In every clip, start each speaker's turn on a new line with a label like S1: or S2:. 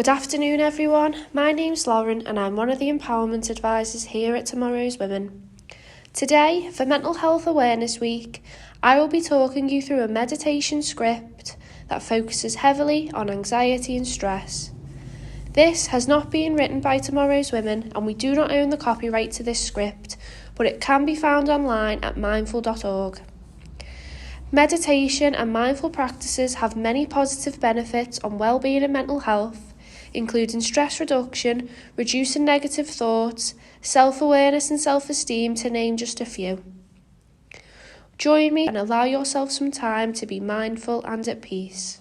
S1: Good afternoon everyone, my name's Lauren and I'm one of the empowerment advisors here at Tomorrow's Women. Today, for Mental Health Awareness Week, I will be talking you through a meditation script that focuses heavily on anxiety and stress. This has not been written by Tomorrow's Women and we do not own the copyright to this script, but it can be found online at mindful.org. Meditation and mindful practices have many positive benefits on well-being and mental health, including stress reduction, reducing negative thoughts, self-awareness and self-esteem, to name just a few. Join me and allow yourself some time to be mindful and at peace.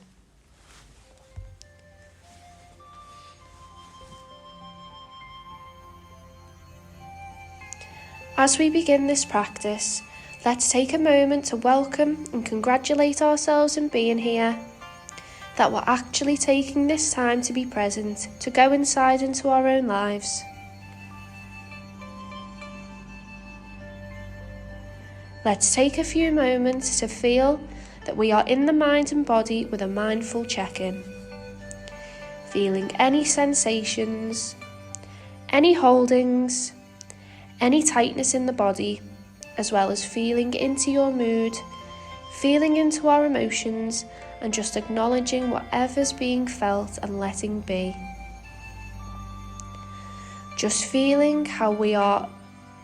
S1: As we begin this practice, let's take a moment to welcome and congratulate ourselves in being here, that we're actually taking this time to be present, to go inside into our own lives. Let's take a few moments to feel that we are in the mind and body with a mindful check-in. Feeling any sensations, any holdings, any tightness in the body, as well as feeling into your mood, feeling into our emotions, and just acknowledging whatever's being felt and letting be. Just feeling how we are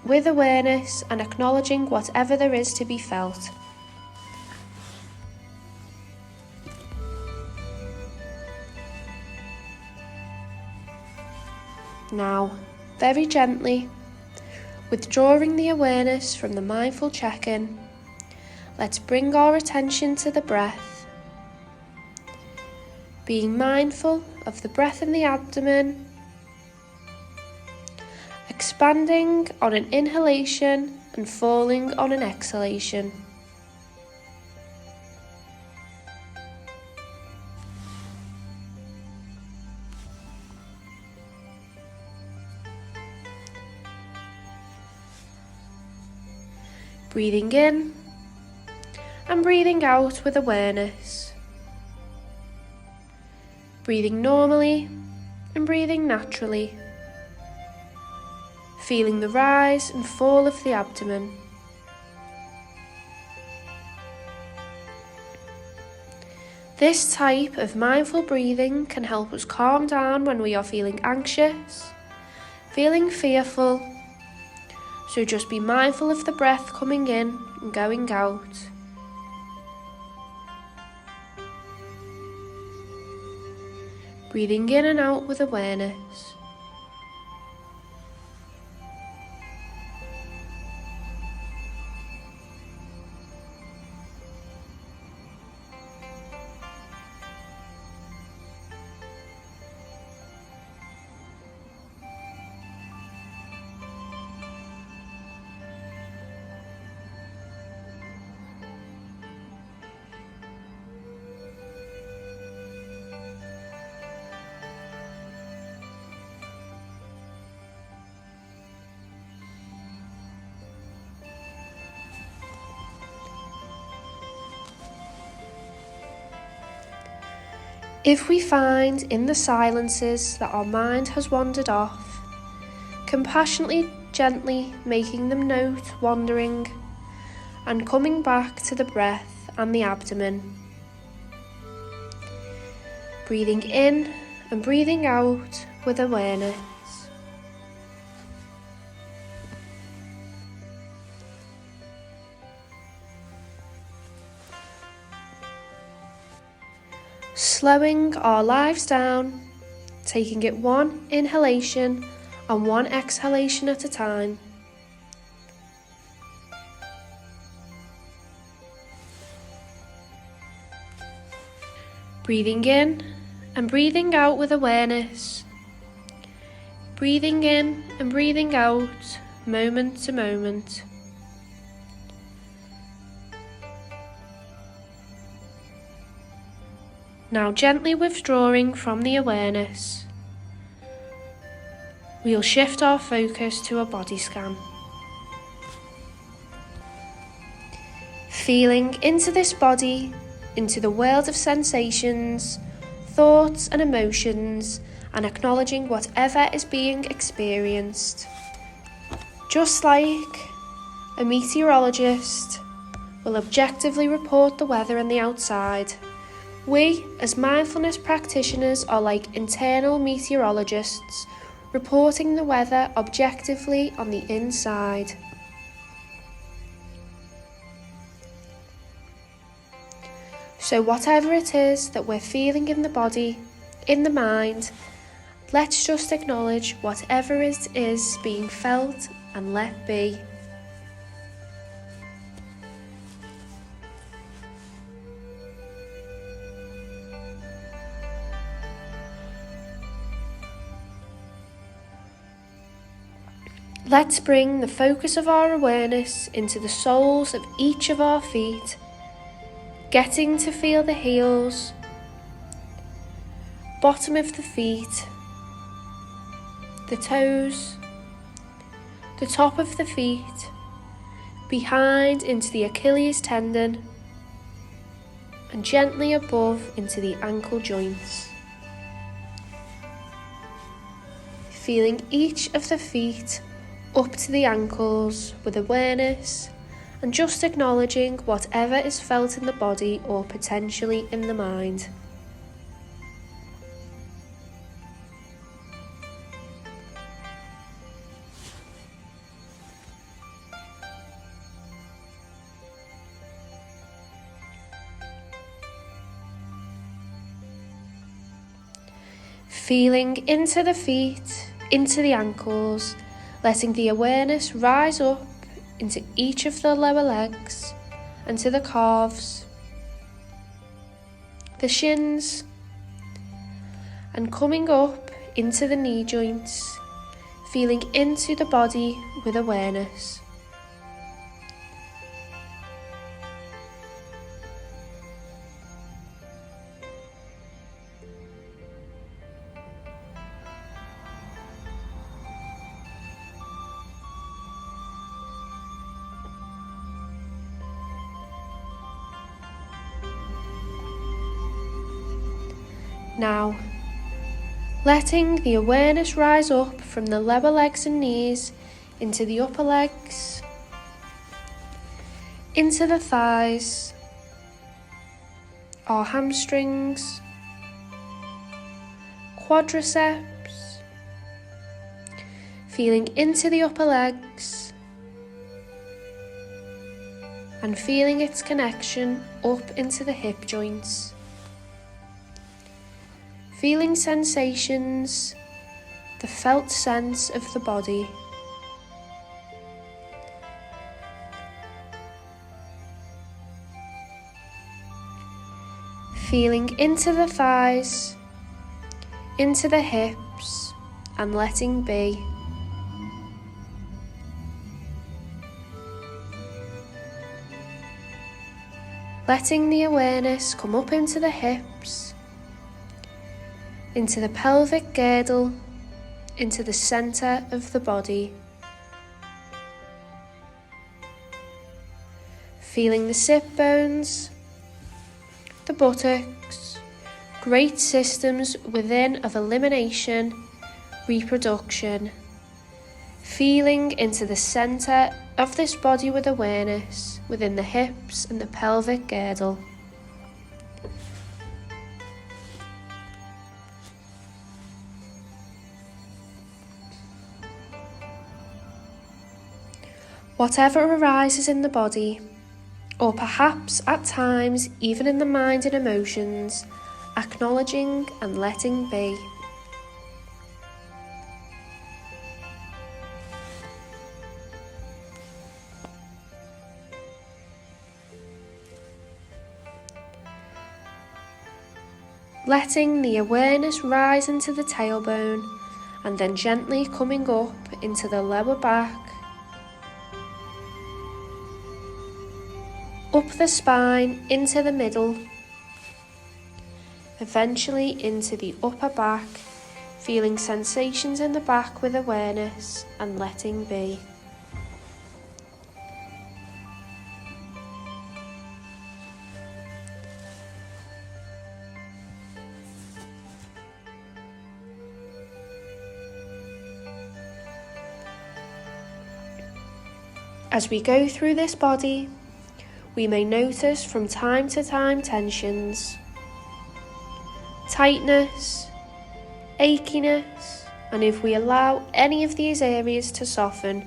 S1: with awareness and acknowledging whatever there is to be felt. Now, very gently, withdrawing the awareness from the mindful check-in, let's bring our attention to the breath. Being mindful of the breath in the abdomen, expanding on an inhalation and falling on an exhalation. Breathing in and breathing out with awareness. Breathing normally and breathing naturally. Feeling the rise and fall of the abdomen. This type of mindful breathing can help us calm down when we are feeling anxious, feeling fearful. So just be mindful of the breath coming in and going out. Breathing in and out with awareness. If we find in the silences that our mind has wandered off, compassionately, gently making them note wandering and coming back to the breath and the abdomen. Breathing in and breathing out with awareness. Slowing our lives down, taking it one inhalation and one exhalation at a time. Breathing in and breathing out with awareness. Breathing in and breathing out, moment to moment. Now gently withdrawing from the awareness, we'll shift our focus to a body scan. Feeling into this body, into the world of sensations, thoughts and emotions and acknowledging whatever is being experienced. Just like a meteorologist will objectively report the weather on the outside, we, as mindfulness practitioners, are like internal meteorologists, reporting the weather objectively on the inside. So whatever it is that we're feeling in the body, in the mind, let's just acknowledge whatever it is being felt and let be. Let's bring the focus of our awareness into the soles of each of our feet, getting to feel the heels, bottom of the feet, the toes, the top of the feet, behind into the Achilles tendon, and gently above into the ankle joints. Feeling each of the feet up to the ankles with awareness and just acknowledging whatever is felt in the body or potentially in the mind. Feeling into the feet, into the ankles, letting the awareness rise up into each of the lower legs and to the calves, the shins, and coming up into the knee joints, feeling into the body with awareness. Now, letting the awareness rise up from the lower legs and knees into the upper legs, into the thighs, our hamstrings, quadriceps, feeling into the upper legs and feeling its connection up into the hip joints. Feeling sensations, the felt sense of the body. Feeling into the thighs, into the hips, and letting be. Letting the awareness come up into the hips, into the pelvic girdle, into the centre of the body. Feeling the sit bones, the buttocks, great systems within of elimination, reproduction. Feeling into the centre of this body with awareness within the hips and the pelvic girdle. Whatever arises in the body, or perhaps at times even in the mind and emotions, acknowledging and letting be. Letting the awareness rise into the tailbone and then gently coming up into the lower back, up the spine, into the middle, eventually into the upper back, feeling sensations in the back with awareness and letting be. As we go through this body, we may notice from time to time tensions, tightness, achiness, and if we allow any of these areas to soften,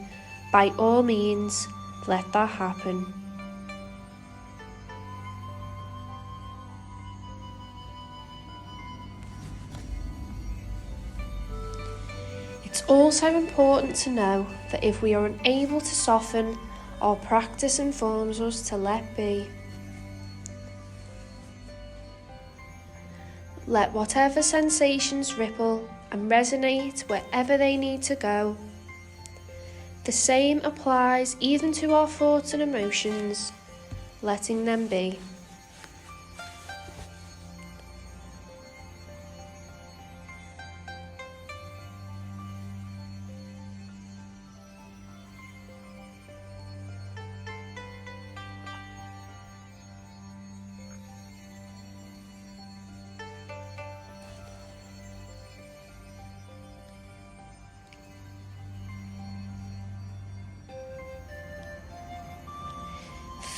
S1: by all means, let that happen. It's also important to know that if we are unable to soften, our practice informs us to let be. Let whatever sensations ripple and resonate wherever they need to go. The same applies even to our thoughts and emotions, letting them be.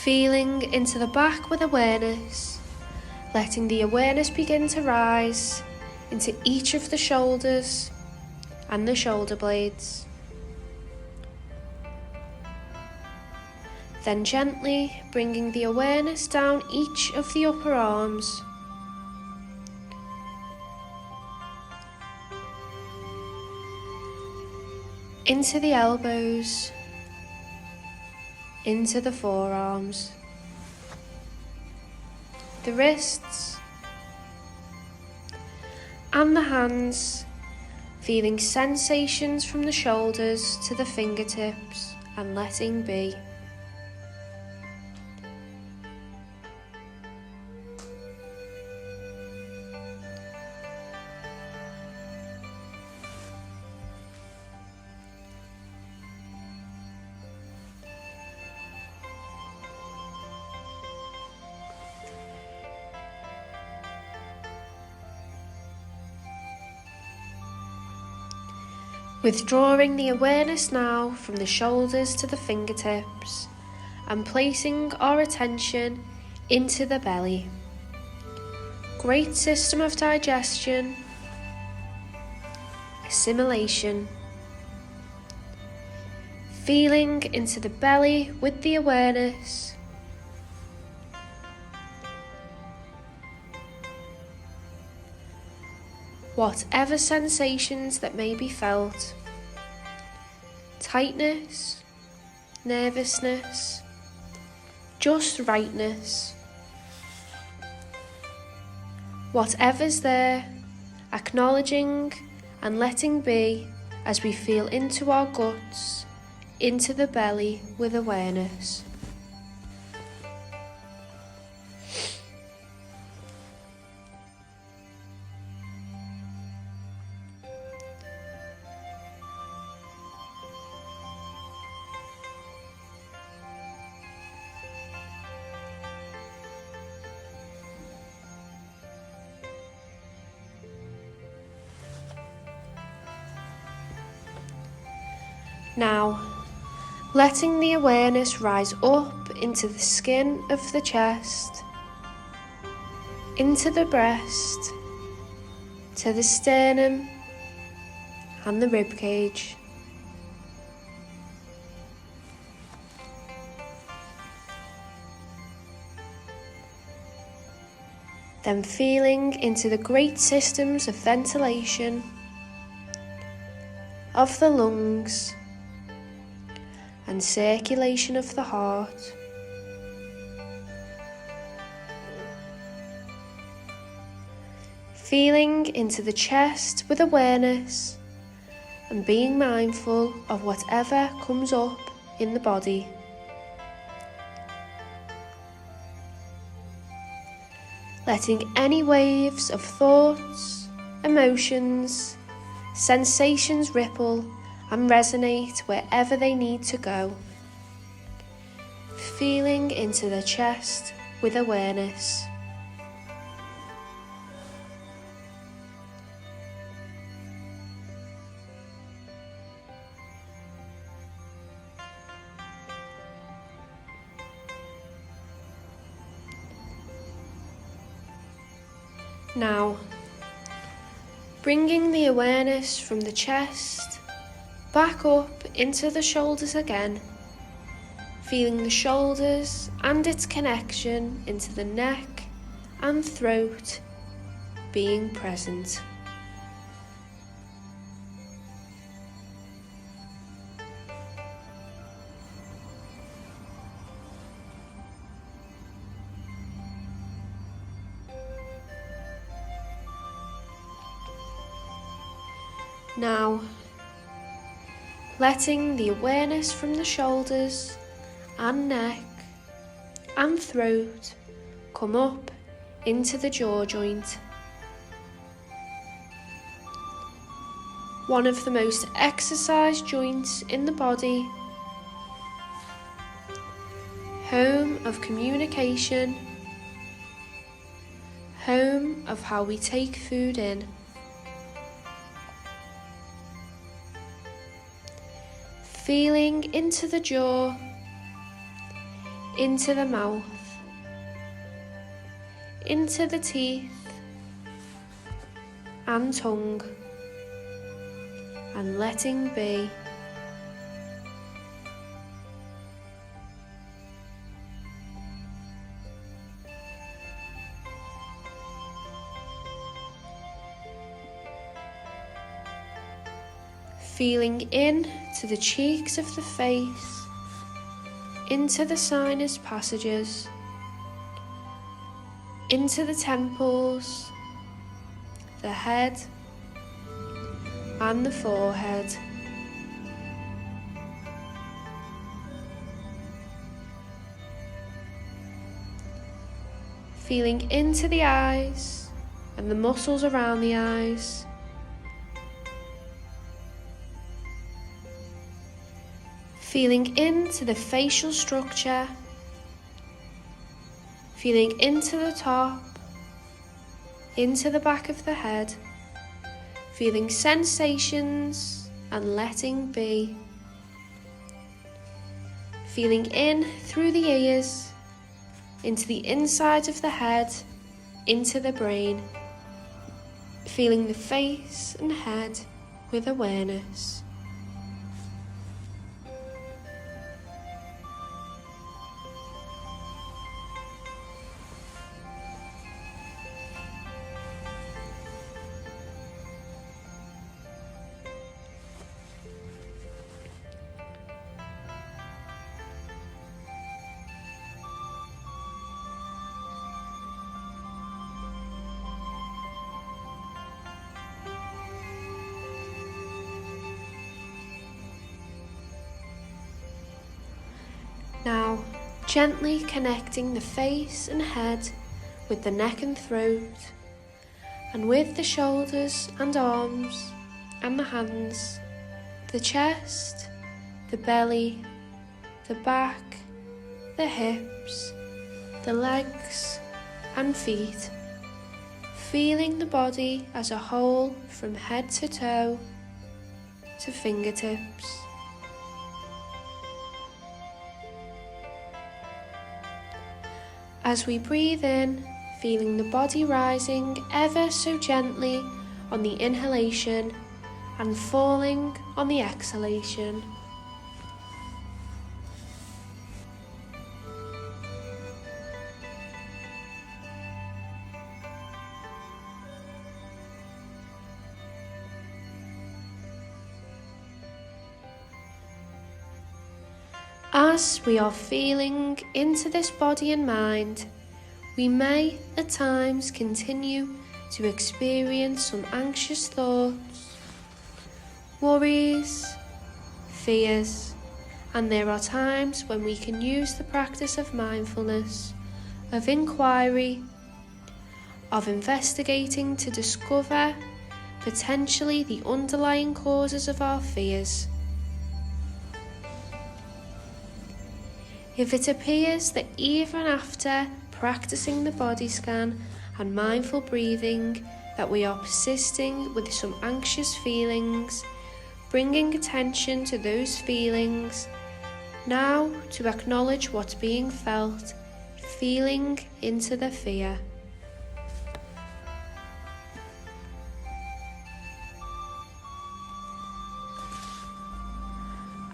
S1: Feeling into the back with awareness, letting the awareness begin to rise into each of the shoulders and the shoulder blades. Then gently bringing the awareness down each of the upper arms, into the elbows, into the forearms, the wrists, and the hands, feeling sensations from the shoulders to the fingertips and letting be. Withdrawing the awareness now from the shoulders to the fingertips and placing our attention into the belly. Great system of digestion, assimilation. Feeling into the belly with the awareness. Whatever sensations that may be felt, tightness, nervousness, just rightness. Whatever's there, acknowledging and letting be as we feel into our guts, into the belly with awareness. Now, letting the awareness rise up into the skin of the chest, into the breast, to the sternum and the rib cage. Then feeling into the great systems of ventilation of the lungs and circulation of the heart. Feeling into the chest with awareness and being mindful of whatever comes up in the body. Letting any waves of thoughts, emotions, sensations ripple and resonate wherever they need to go. Feeling into the chest with awareness. Now, bringing the awareness from the chest back up into the shoulders again, feeling the shoulders and its connection into the neck and throat being present. Now, letting the awareness from the shoulders and neck and throat come up into the jaw joint. One of the most exercised joints in the body, home of communication, home of how we take food in. Feeling into the jaw, into the mouth, into the teeth and tongue, and letting be. Feeling in to the cheeks of the face, into the sinus passages, into the temples, the head and the forehead. Feeling into the eyes and the muscles around the eyes. Feeling into the facial structure, feeling into the top, into the back of the head, feeling sensations and letting be. Feeling in through the ears, into the inside of the head, into the brain, feeling the face and head with awareness. Now, gently connecting the face and head with the neck and throat, and with the shoulders and arms and the hands, the chest, the belly, the back, the hips, the legs and feet, feeling the body as a whole from head to toe to fingertips. As we breathe in, feeling the body rising ever so gently on the inhalation and falling on the exhalation. As we are feeling into this body and mind, we may at times continue to experience some anxious thoughts, worries, fears, and there are times when we can use the practice of mindfulness, of inquiry, of investigating to discover potentially the underlying causes of our fears. If it appears that even after practicing the body scan and mindful breathing that we are persisting with some anxious feelings, bringing attention to those feelings, now to acknowledge what's being felt, feeling into the fear.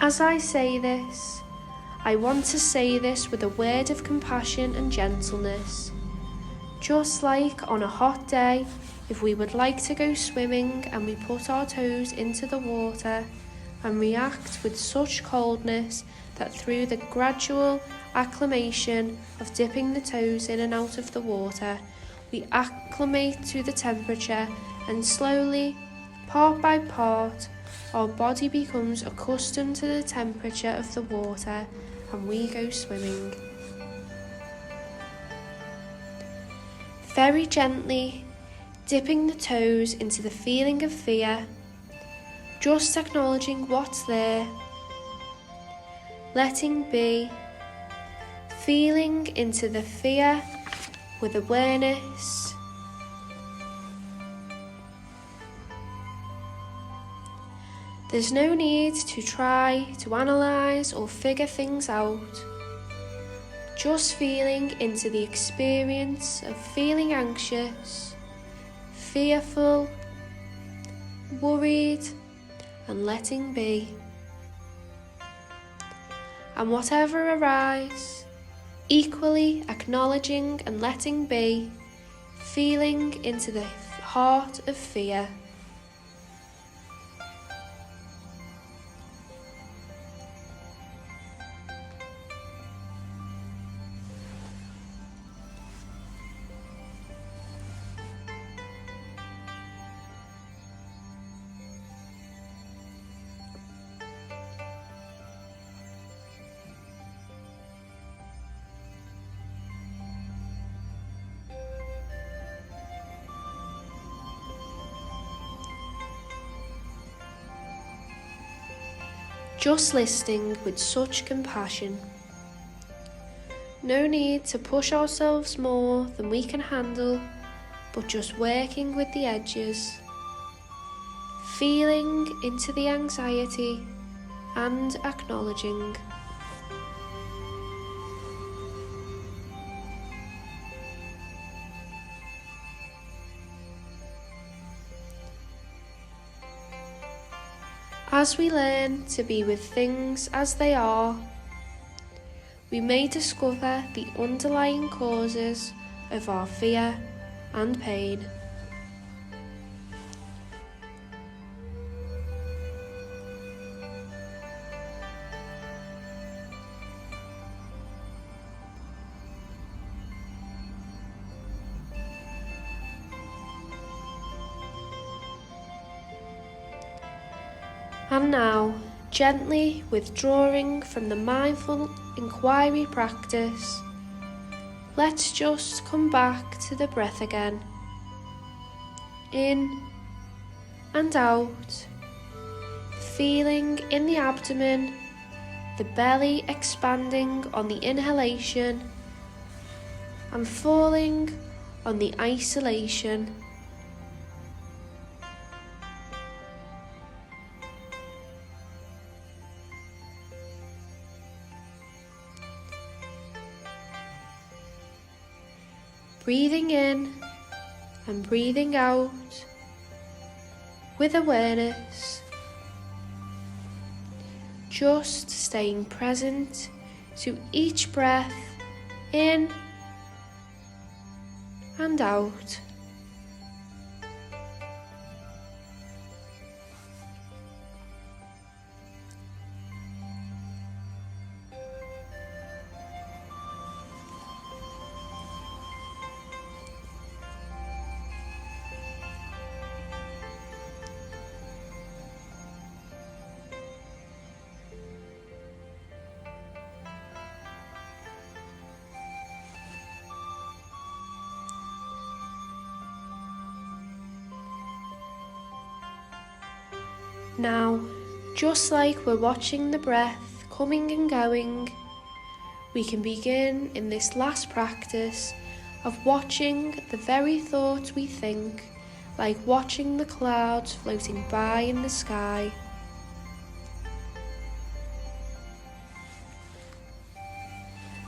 S1: As I say this, I want to say this with a word of compassion and gentleness. Just like on a hot day, if we would like to go swimming and we put our toes into the water and react with such coldness that through the gradual acclimation of dipping the toes in and out of the water, we acclimate to the temperature, and slowly, part by part, our body becomes accustomed to the temperature of the water and we go swimming. Very gently, dipping the toes into the feeling of fear, just acknowledging what's there, letting be, feeling into the fear with awareness. There's no need to try to analyse or figure things out. Just feeling into the experience of feeling anxious, fearful, worried, and letting be. And whatever arises, equally acknowledging and letting be, feeling into the heart of fear. Just listening with such compassion. No need to push ourselves more than we can handle, but just working with the edges, feeling into the anxiety and acknowledging. As we learn to be with things as they are, we may discover the underlying causes of our fear and pain. And now, gently withdrawing from the mindful inquiry practice, let's just come back to the breath again. In and out, feeling in the abdomen, the belly expanding on the inhalation and falling on the isolation. Breathing in and breathing out with awareness, just staying present to each breath in and out. Now, just like we're watching the breath coming and going, we can begin in this last practice of watching the very thoughts we think, like watching the clouds floating by in the sky.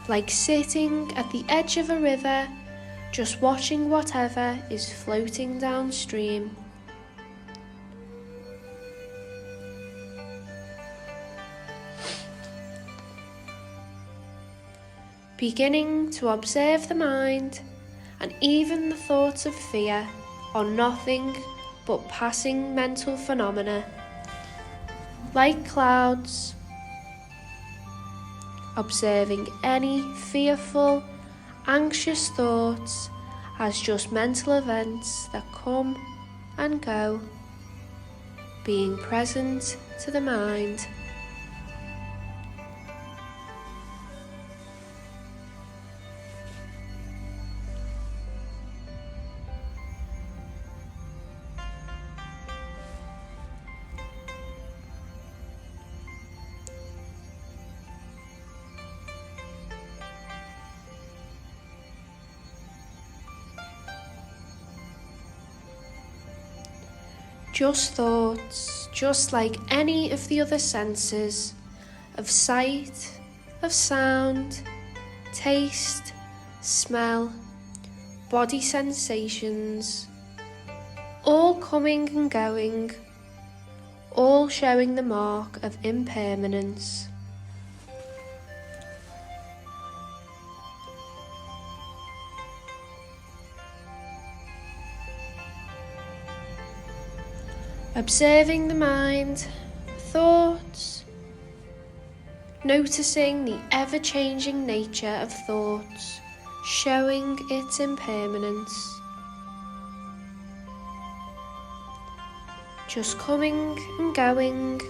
S1: Like sitting at the edge of a river, just watching whatever is floating downstream. beginning to observe the mind, and even the thoughts of fear are nothing but passing mental phenomena, like clouds. Observing any fearful, anxious thoughts as just mental events that come and go, being present to the mind. Just thoughts, just like any of the other senses of sight, of sound, taste, smell, body sensations, all coming and going, all showing the mark of impermanence. Observing the mind, thoughts, noticing the ever-changing nature of thoughts, showing its impermanence. Just coming and going,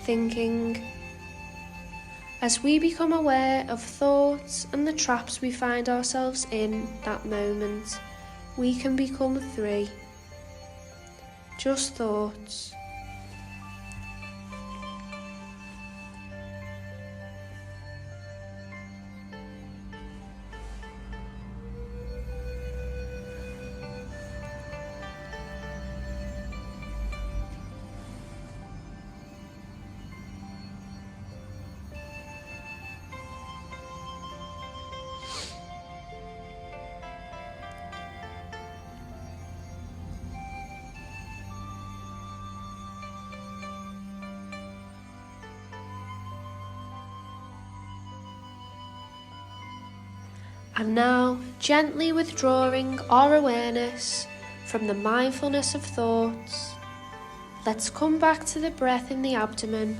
S1: thinking. As we become aware of thoughts and the traps we find ourselves in that moment, we can become free. Just thoughts. And now, gently withdrawing our awareness from the mindfulness of thoughts, let's come back to the breath in the abdomen.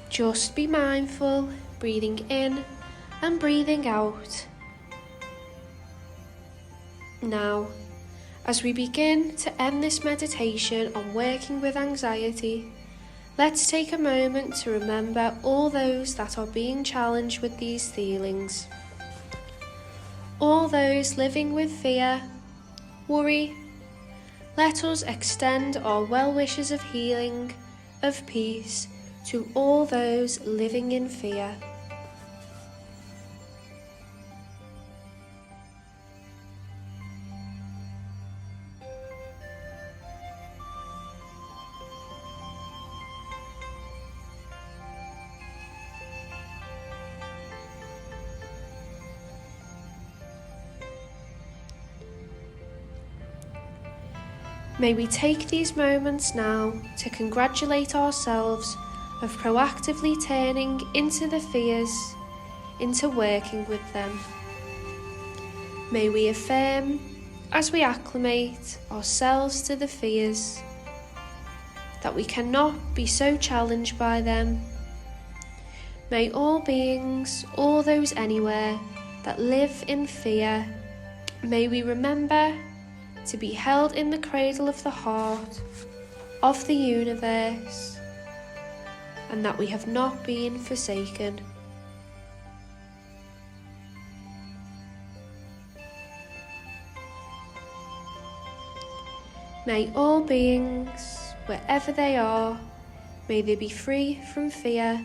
S1: Just be mindful, breathing in and breathing out. Now, as we begin to end this meditation on working with anxiety, let's take a moment to remember all those that are being challenged with these feelings. All those living with fear, worry. Let us extend our well wishes of healing, of peace, to all those living in fear. May we take these moments now to congratulate ourselves of proactively turning into the fears, into working with them. May we affirm, as we acclimate ourselves to the fears, that we cannot be so challenged by them. May all beings, all those anywhere that live in fear, may we remember to be held in the cradle of the heart of the universe, and that we have not been forsaken. May all beings, wherever they are, may they be free from fear,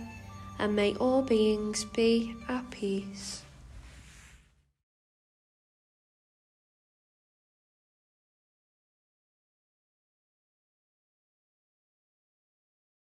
S1: and may all beings be at peace.